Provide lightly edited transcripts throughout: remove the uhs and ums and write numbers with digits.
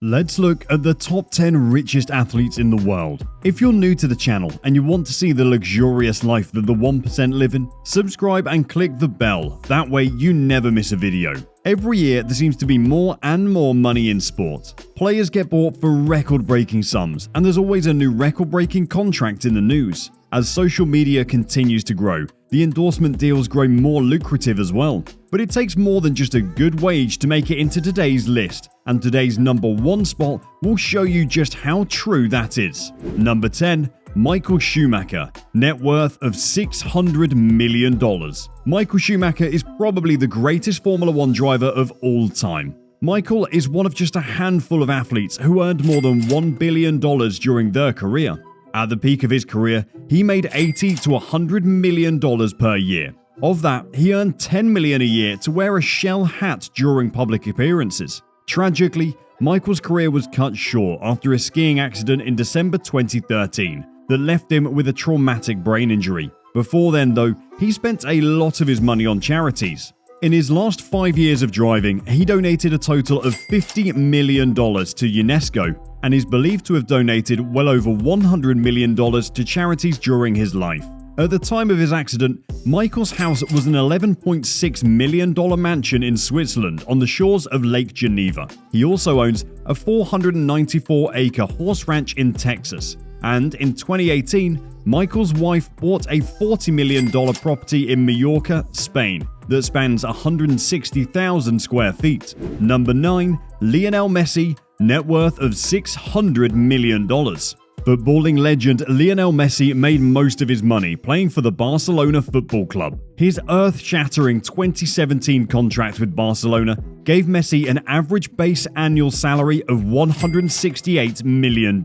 Let's look at the top 10 richest athletes in the world. If you're new to the channel and you want to see the luxurious life that the 1% live in, subscribe and click the bell. That way you never miss a video. Every year there seems to be more and more money in sport. Players get bought for record-breaking sums, and there's always a new record-breaking contract in the news. As social media continues to grow, the endorsement deals grow more lucrative as well. But it takes more than just a good wage to make it into today's list, and today's number 1 spot will show you just how true that is. Number 10. Michael Schumacher, net worth of $600 million. Michael Schumacher is probably the greatest Formula 1 driver of all time. Michael is one of just a handful of athletes who earned more than $1 billion during their career. At the peak of his career, he made $80 to $100 million per year. Of that, he earned $10 million a year to wear a shell hat during public appearances. Tragically, Michael's career was cut short after a skiing accident in December 2013 that left him with a traumatic brain injury. Before then, though, he spent a lot of his money on charities. In his last 5 years of driving, he donated a total of $50 million to UNESCO and is believed to have donated well over $100 million to charities during his life. At the time of his accident, Michael's house was an $11.6 million mansion in Switzerland on the shores of Lake Geneva. He also owns a 494-acre horse ranch in Texas. And in 2018, Michael's wife bought a $40 million property in Mallorca, Spain, that spans 160,000 square feet. Number 9. Lionel Messi, net worth of $600 million. Footballing legend Lionel Messi made most of his money playing for the Barcelona Football Club. His earth-shattering 2017 contract with Barcelona gave Messi an average base annual salary of $168 million.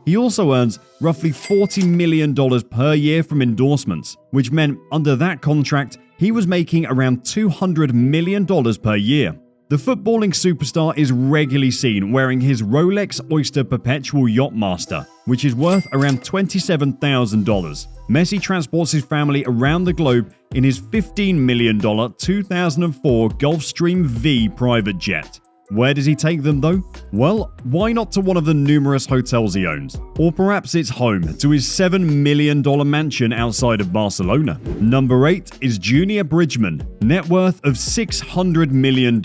He also earns roughly $40 million per year from endorsements, which meant under that contract, he was making around $200 million per year. The footballing superstar is regularly seen wearing his Rolex Oyster Perpetual Yachtmaster, which is worth around $27,000. Messi transports his family around the globe in his $15 million 2004 Gulfstream V private jet. Where does he take them though? Well, why not to one of the numerous hotels he owns? Or perhaps it's home to his $7 million mansion outside of Barcelona. Number 8 is Junior Bridgeman, net worth of $600 million.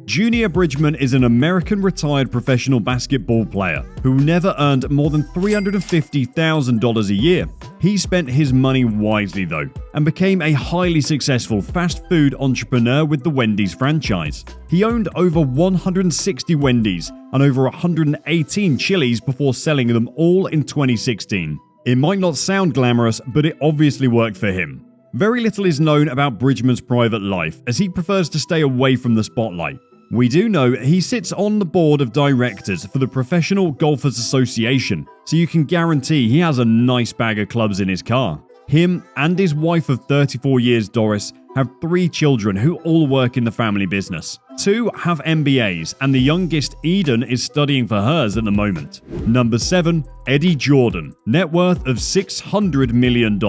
Junior Bridgeman is an American retired professional basketball player who never earned more than $350,000 a year. He spent his money wisely though, and became a highly successful fast food entrepreneur with the Wendy's franchise. He owned over 160 Wendy's and over 118 Chili's before selling them all in 2016. It might not sound glamorous, but it obviously worked for him. Very little is known about Bridgeman's private life, as he prefers to stay away from the spotlight. We do know he sits on the board of directors for the Professional Golfers Association, so you can guarantee he has a nice bag of clubs in his car. Him and his wife of 34 years, Doris, have 3 children who all work in the family business. 2 have MBAs, and the youngest, Eden, is studying for hers at the moment. Number 7. Eddie Jordan, net worth of $600 million.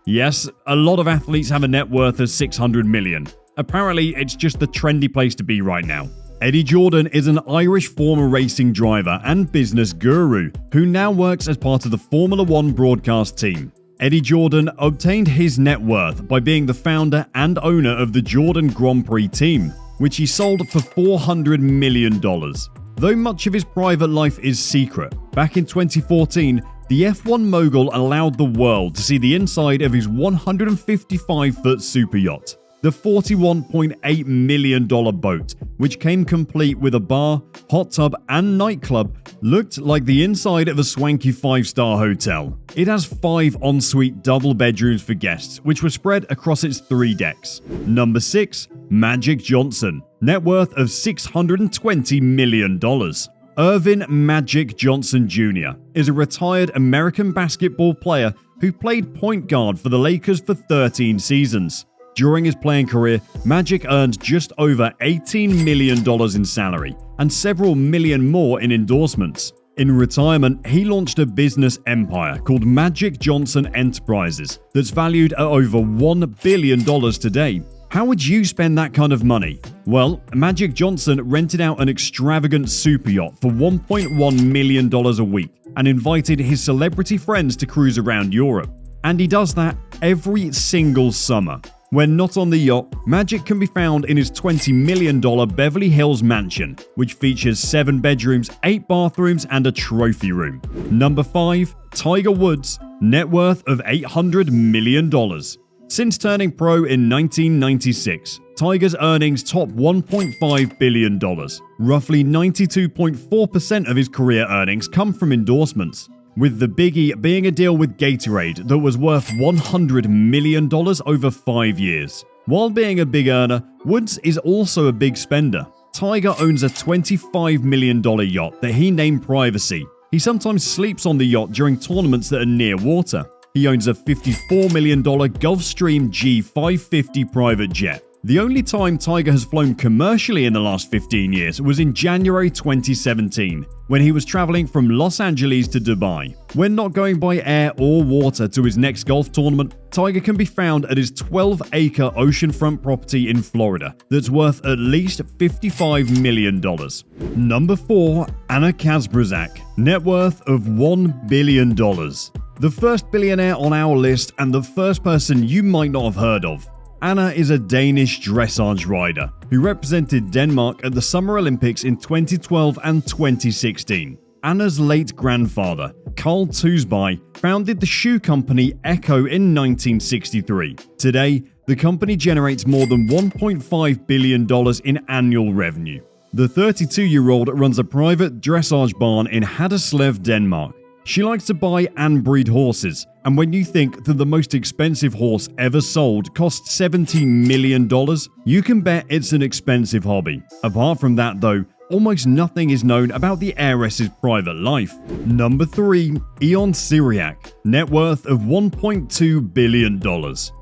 Yes, a lot of athletes have a net worth of $600 million. Apparently, it's just the trendy place to be right now. Eddie Jordan is an Irish former racing driver and business guru who now works as part of the Formula 1 broadcast team. Eddie Jordan obtained his net worth by being the founder and owner of the Jordan Grand Prix team, which he sold for $400 million. Though much of his private life is secret, back in 2014, the F1 mogul allowed the world to see the inside of his 155-foot super yacht. The $41.8 million boat, which came complete with a bar, hot tub, and nightclub, looked like the inside of a swanky 5-star hotel. It has 5 ensuite double bedrooms for guests, which were spread across its 3 decks. Number 6. Magic Johnson, net worth of $620 million. Earvin Magic Johnson Jr. is a retired American basketball player who played point guard for the Lakers for 13 seasons. During his playing career, Magic earned just over $18 million in salary and several million more in endorsements. In retirement, he launched a business empire called Magic Johnson Enterprises that's valued at over $1 billion today. How would you spend that kind of money? Well, Magic Johnson rented out an extravagant super yacht for $1.1 million a week and invited his celebrity friends to cruise around Europe. And he does that every single summer. When not on the yacht, Magic can be found in his $20 million Beverly Hills mansion, which features 7 bedrooms, 8 bathrooms, and a trophy room. Number 5. Tiger Woods, net worth of $800 million. Since turning pro in 1996, Tiger's earnings top $1.5 billion. Roughly 92.4% of his career earnings come from endorsements, with the biggie being a deal with Gatorade that was worth $100 million over 5 years. While being a big earner, Woods is also a big spender. Tiger owns a $25 million yacht that he named Privacy. He sometimes sleeps on the yacht during tournaments that are near water. He owns a $54 million Gulfstream G550 private jet. The only time Tiger has flown commercially in the last 15 years was in January 2017, when he was traveling from Los Angeles to Dubai. When not going by air or water to his next golf tournament, Tiger can be found at his 12-acre oceanfront property in Florida that's worth at least $55 million. Number 4. Anna KASPRZAK, net worth of $1 billion. The first billionaire on our list and the first person you might not have heard of. Anna is a Danish dressage rider who represented Denmark at the Summer Olympics in 2012 and 2016. Anna's late grandfather, Carl Tusby, founded the shoe company Echo in 1963. Today, the company generates more than $1.5 billion in annual revenue. The 32-year-old runs a private dressage barn in Haderslev, Denmark. She likes to buy and breed horses, and when you think that the most expensive horse ever sold cost $70 million, you can bet it's an expensive hobby. Apart from that though, almost nothing is known about the heiress's private life. Number 3. Ion Siriak, net worth of $1.2 billion.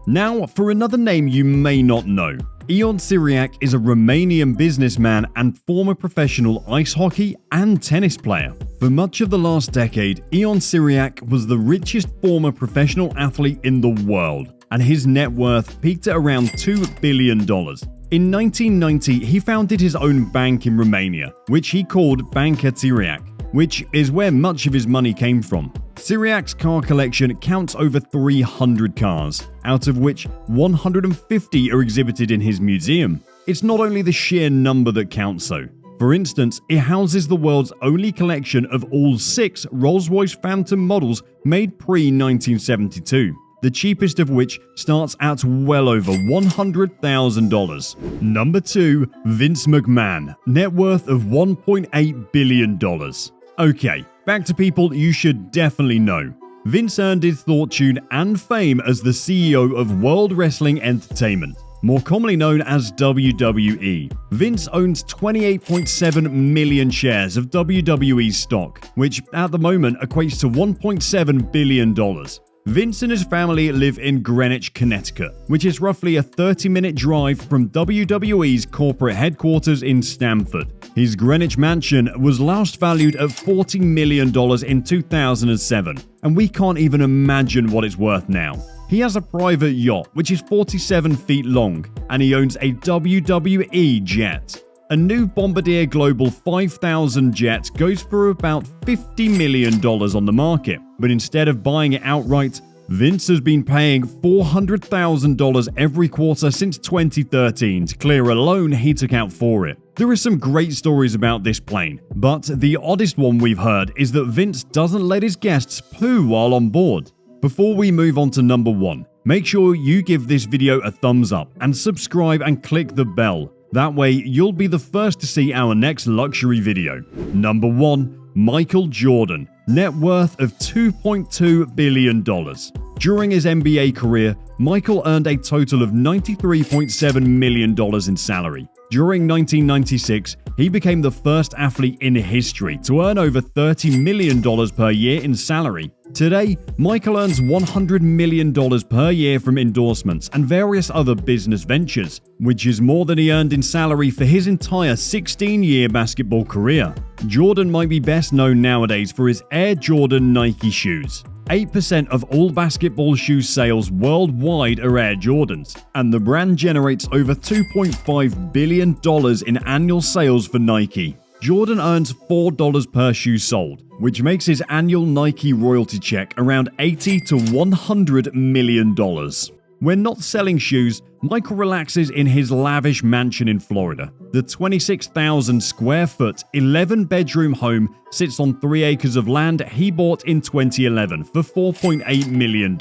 Now, for another name you may not know. Ion Siriak is a Romanian businessman and former professional ice hockey and tennis player. For much of the last decade, Ion Siriak was the richest former professional athlete in the world, and his net worth peaked at around $2 billion. In 1990, he founded his own bank in Romania, which he called Banca TIRIAC, which is where much of his money came from. Siriac's car collection counts over 300 cars, out of which 150 are exhibited in his museum. It's not only the sheer number that counts though. For instance, it houses the world's only collection of all 6 Rolls-Royce Phantom models made pre-1972, the cheapest of which starts at well over $100,000. Number 2. Vince McMahon, net worth of $1.8 billion. Okay, back to people you should definitely know. Vince earned his fortune and fame as the CEO of World Wrestling Entertainment, more commonly known as WWE. Vince owns 28.7 million shares of WWE stock, which at the moment equates to $1.7 billion. Vince and his family live in Greenwich, Connecticut, which is roughly a 30-minute drive from WWE's corporate headquarters in Stamford. His Greenwich mansion was last valued at $40 million in 2007, and we can't even imagine what it's worth now. He has a private yacht, which is 47 feet long, and he owns a WWE jet. A new Bombardier Global 5000 jet goes for about $50 million on the market, but instead of buying it outright, Vince has been paying $400,000 every quarter since 2013 to clear a loan he took out for it. There are some great stories about this plane, but the oddest one we've heard is that Vince doesn't let his guests poo while on board. Before we move on to number 1, make sure you give this video a thumbs up and subscribe and click the bell. That way, you'll be the first to see our next luxury video. Number 1. Michael Jordan, net worth of $2.2 billion. During his NBA career, Michael earned a total of $93.7 million in salary. During 1996, he became the first athlete in history to earn over $30 million per year in salary. Today, Michael earns $100 million per year from endorsements and various other business ventures, which is more than he earned in salary for his entire 16-year basketball career. Jordan might be best known nowadays for his Air Jordan Nike shoes. 8% of all basketball shoe sales worldwide are Air Jordans, and the brand generates over $2.5 billion in annual sales for Nike. Jordan earns $4 per shoe sold, which makes his annual Nike royalty check around $80 to $100 million. When not selling shoes, Michael relaxes in his lavish mansion in Florida. The 26,000 square foot, 11-bedroom home sits on 3 acres of land he bought in 2011 for $4.8 million.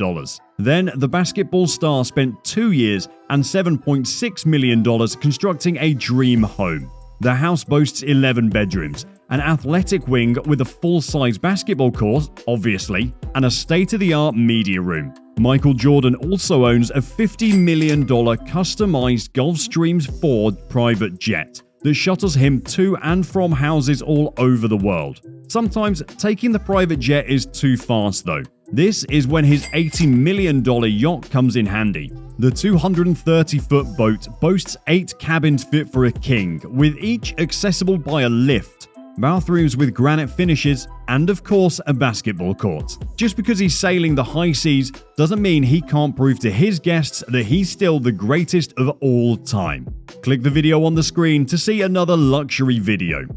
Then, the basketball star spent 2 years and $7.6 million constructing a dream home. The house boasts 11 bedrooms, an athletic wing with a full-size basketball court, obviously, and a state-of-the-art media room. Michael Jordan also owns a $50 million customized Gulfstream Ford private jet that shuttles him to and from houses all over the world. Sometimes taking the private jet is too fast though. This is when his $80 million yacht comes in handy. The 230-foot boat boasts 8 cabins fit for a king, with each accessible by a lift, bathrooms with granite finishes, and of course a basketball court. Just because he's sailing the high seas doesn't mean he can't prove to his guests that he's still the greatest of all time. Click the video on the screen to see another luxury video.